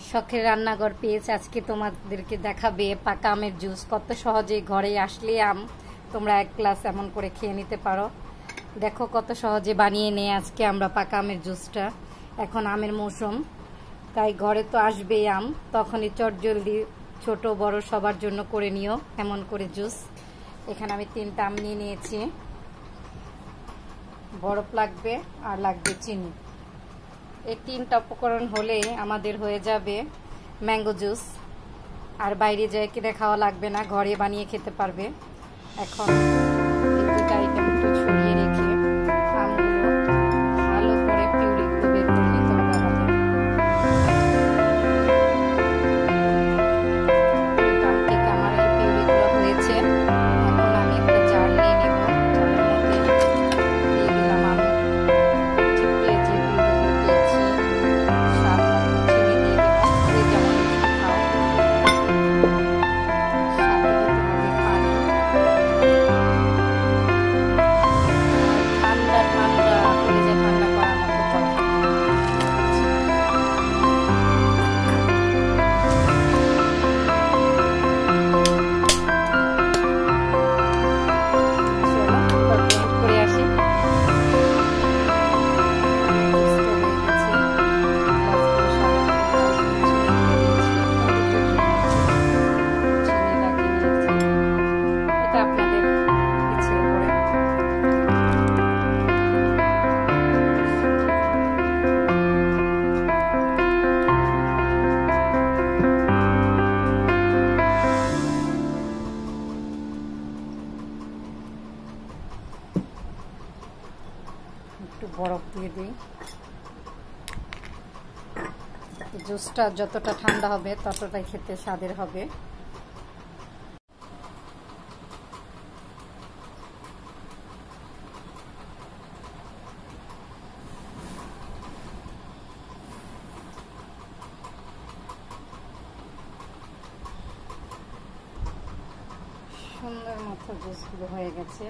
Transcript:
শখের রান্নাঘর পেয়েছে আজকে তোমাদেরকে দেখাবে পাকা আমের জুস। কত সহজে ঘরে আসলে আম তোমরা এক গ্লাস এমন করে খেয়ে নিতে পারো। দেখো কত সহজে বানিয়ে নিয়ে আজকে আমরা পাকা আমের জুসটা। এখন আমের মৌসুম, তাই ঘরে তো আসবেই আম, তখনই চটজলদি ছোট বড় সবার জন্য করে নিও এমন করে জুস। এখানে আমি 3টা আম নিয়ে নিয়েছি। বরফ লাগবে আর লাগবে চিনি। এই 3টা উপকরণ হলেই আমাদের হয়ে যাবে ম্যাঙ্গো জুস। আর বাইরে যেয়ে কিনে খাওয়া লাগবে না, ঘরে বানিয়ে খেতে পারবে। এখন এই 2টা আইটেম একটু ছড়িয়ে রেখে আমগুলো ভালো করে পিউরিগুলো বের করে নিতে হবে আমাদের। আম থেকে আমার এই পিউরিগুলো হয়েছে। এখন আমি একটা জার নিয়ে নেব। জারের মধ্যে দিয়ে দিলাম আম চিপড়ে যে পিউরিগুলো পেয়েছি, স্বাদ মতো চিনি দিয়ে দিলাম, যে যেমন খাও। সাথে দিতে হবে পানি। ঠান্ডা ঠান্ডা কলিজা ঠান্ডা করার মতো জল। চলো এবার ব্লেন্ড করে আসি। জুসটা হয়ে গেছে। গ্লাসগুলো সাদা চিনি লাগিয়ে নিয়েছি। এটা আপনাদের ইচ্ছের উপরে। একটু বরফ দিয়ে দিই। জুসটা যতটা ঠান্ডা হবে ততটাই খেতে স্বাদের হবে। সুন্দর মতো জুসগুলো হয়ে গেছে।